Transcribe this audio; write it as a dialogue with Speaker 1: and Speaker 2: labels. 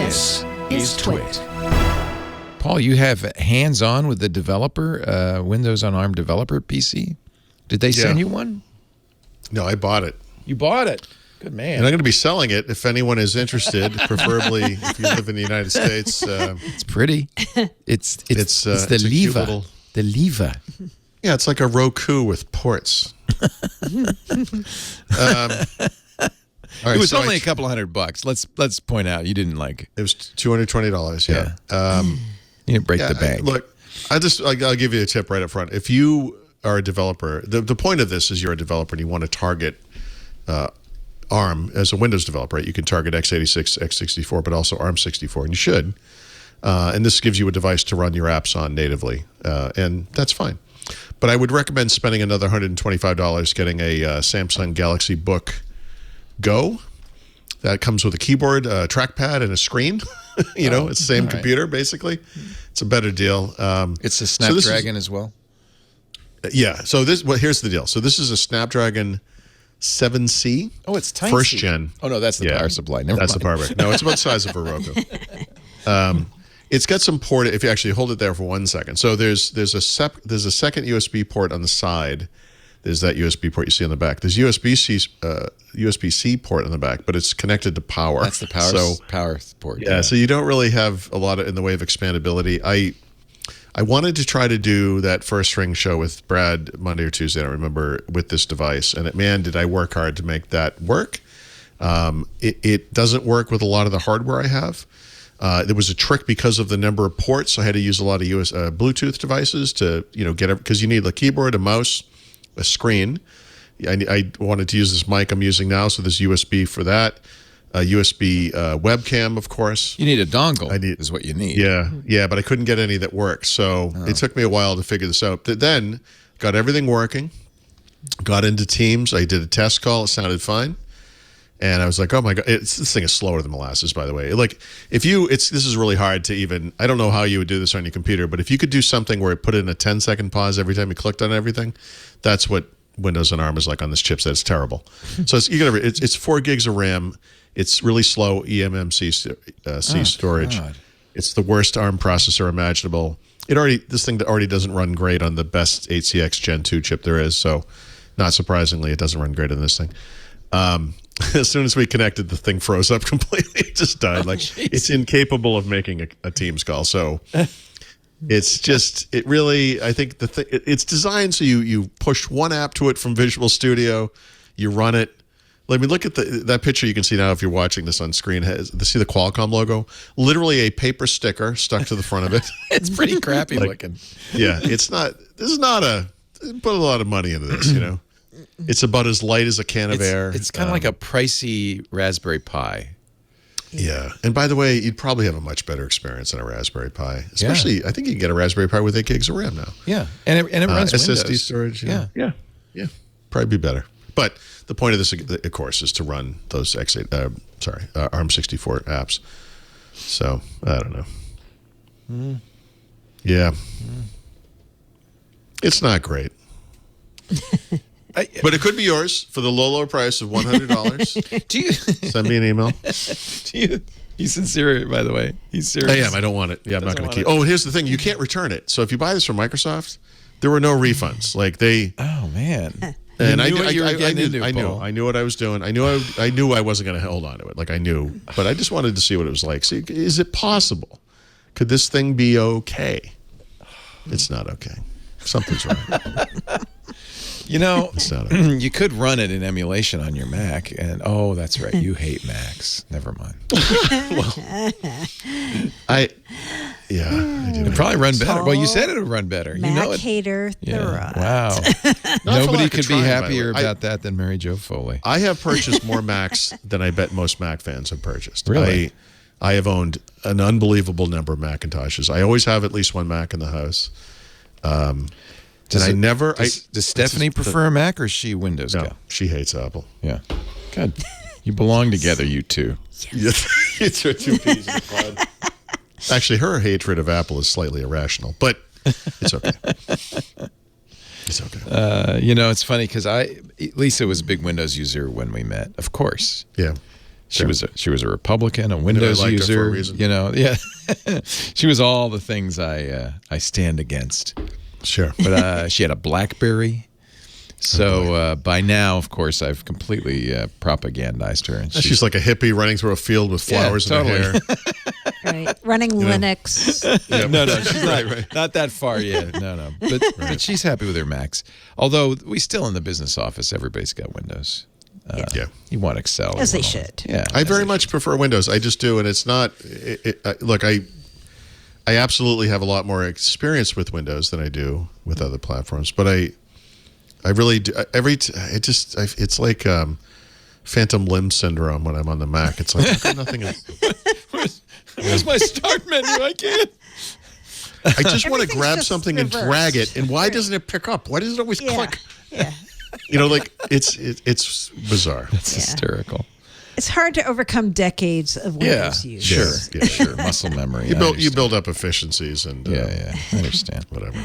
Speaker 1: This is TWiT.
Speaker 2: Paul, you have hands-on with the developer, Windows on ARM developer PC. Did they send you one?
Speaker 3: No, I bought it.
Speaker 2: You bought it. Good man.
Speaker 3: And I'm going to be selling it if anyone is interested, preferably if you live in the United States.
Speaker 2: It's pretty. It's the
Speaker 3: it's
Speaker 2: LIVA.
Speaker 3: little,
Speaker 2: the LIVA.
Speaker 3: Yeah, it's like a Roku with ports. All right,
Speaker 2: It was
Speaker 3: so
Speaker 2: only a couple $100. Let's point out you didn't like
Speaker 3: it was $220. Yeah.
Speaker 2: You didn't break the bank.
Speaker 3: Look, I'll give you a tip right up front. If you are a developer, the point of this is you're a developer and you want to target ARM as a Windows developer. Right? You can target x86, x64, but also ARM64, and you should. And this gives you a device to run your apps on natively, and that's fine. But I would recommend spending another $125 getting a Samsung Galaxy Book Go. That comes with a keyboard, a trackpad, and a screen. It's the same computer, basically. It's a better deal.
Speaker 2: It's a Snapdragon as well?
Speaker 3: Yeah. So here's the deal. So this is a Snapdragon 7C.
Speaker 2: Oh, it's tiny.
Speaker 3: First gen.
Speaker 2: Oh, no, that's the power supply. Never
Speaker 3: That's
Speaker 2: mind.
Speaker 3: the power brick. No, it's about the size of a Roku. It's got some port. If you actually hold it there for 1 second. So there's a second USB port on the side. There's that USB port you see on the back. There's USB-C port on the back, but it's connected to power.
Speaker 2: That's the power port.
Speaker 3: Yeah, so you don't really have a lot in the way of expandability. I wanted to try to do that first ring show with Brad Monday or Tuesday, I don't remember, with this device. And man, did I work hard to make that work. It doesn't work with a lot of the hardware I have. There was a trick because of the number of ports. So I had to use a lot of Bluetooth devices to get it, because you need a keyboard, a mouse, a screen. I wanted to use this mic I'm using now, so there's USB for that. A USB webcam, of course.
Speaker 2: You need a dongle is what you need.
Speaker 3: Yeah, but I couldn't get any that worked. So it took me a while to figure this out. But then got everything working, got into Teams. I did a test call. It sounded fine. And I was like, oh my God, this thing is slower than molasses, by the way. Like, this is really hard to even, I don't know how you would do this on your computer, but if you could do something where it put in a 10-second pause every time you clicked on everything, that's what Windows on ARM is like on this chipset. It's terrible. So it's 4 gigs of RAM. It's really slow eMMC storage.
Speaker 2: God.
Speaker 3: It's the worst ARM processor imaginable. This thing already doesn't run great on the best HCX Gen 2 chip there is. So not surprisingly, it doesn't run great on this thing. As soon as we connected, the thing froze up completely. It just died. It's incapable of making a Teams call. So it's just, I think it's designed so you push one app to it from Visual Studio, you run it. Let me look at that picture you can see now if you're watching this on screen. See the Qualcomm logo? Literally a paper sticker stuck to the front of it.
Speaker 2: It's pretty crappy looking.
Speaker 3: Yeah, this is not put a lot of money into this, It's about as light as a can of air.
Speaker 2: It's kind of like a pricey Raspberry Pi.
Speaker 3: Yeah. And by the way, you'd probably have a much better experience than a Raspberry Pi. Especially, I think you can get a Raspberry Pi with 8 gigs of RAM now.
Speaker 2: Yeah. And it runs
Speaker 3: SSD
Speaker 2: Windows.
Speaker 3: storage.
Speaker 2: Yeah.
Speaker 3: Probably be better. But the point of this, of course, is to run those ARM64 apps. So, I don't know. Yeah. It's not great. But it could be yours for the low price of $100.
Speaker 2: Do you
Speaker 3: send me an email?
Speaker 2: He's sincere, by the way. He's serious.
Speaker 3: I am. I don't want it. Yeah, I'm not going to keep. Oh, here's the thing: you can't return it. So if you buy this from Microsoft, there were no refunds.
Speaker 2: Oh man.
Speaker 3: And I knew what I was doing. I knew I wasn't going to hold on to it. I knew, but I just wanted to see what it was like. See, is it possible? Could this thing be okay? It's not okay. Something's wrong.
Speaker 2: You could run it in emulation on your Mac, and that's right, you hate Macs. Never mind.
Speaker 3: I do.
Speaker 2: It'd probably run better. Well, you said it would run better.
Speaker 1: Mac hater Thurrott.
Speaker 2: Wow. Nobody could be happier about that than Mary Jo Foley.
Speaker 3: I have purchased more Macs than I bet most Mac fans have purchased.
Speaker 2: Really?
Speaker 3: I have owned an unbelievable number of Macintoshes. I always have at least one Mac in the house. Does
Speaker 2: Stephanie prefer a Mac, or is she Windows guy?
Speaker 3: No, she hates Apple.
Speaker 2: Yeah. Good. You belong together, you two.
Speaker 3: It's her two peas in a pod. Actually, her hatred of Apple is slightly irrational, but it's okay. It's okay.
Speaker 2: It's funny because Lisa was a big Windows user when we met, of course.
Speaker 3: Yeah.
Speaker 2: She was a Republican, a Windows
Speaker 3: liked her for a
Speaker 2: user.
Speaker 3: reason.
Speaker 2: You know, yeah. She was all the things I stand against.
Speaker 3: Sure.
Speaker 2: But she had a BlackBerry. So by now, of course, I've completely propagandized her. And
Speaker 3: she's like a hippie running through a field with flowers in her hair.
Speaker 1: Right. Running Linux.
Speaker 2: No, she's right. Not that far yet. No. But she's happy with her Macs. Although we still in the business office, everybody's got Windows. You want Excel.
Speaker 1: As they should.
Speaker 2: Yeah.
Speaker 3: I very much prefer Windows. I just do, and it's not. Look, I absolutely have a lot more experience with Windows than I do with other platforms, but I really do. It's like phantom limb syndrome when I'm on the Mac. It's like I've got nothing.
Speaker 2: Where's my start menu? I can't.
Speaker 3: I just want to grab
Speaker 1: just
Speaker 3: something
Speaker 1: reversed.
Speaker 3: and drag it, and why doesn't it pick up? Why does it always click?
Speaker 1: Yeah.
Speaker 3: You know, like it's bizarre.
Speaker 2: That's hysterical.
Speaker 1: It's hard to overcome decades of Windows use.
Speaker 2: Sure. Muscle memory.
Speaker 3: You build up efficiencies and
Speaker 2: I understand.
Speaker 3: whatever.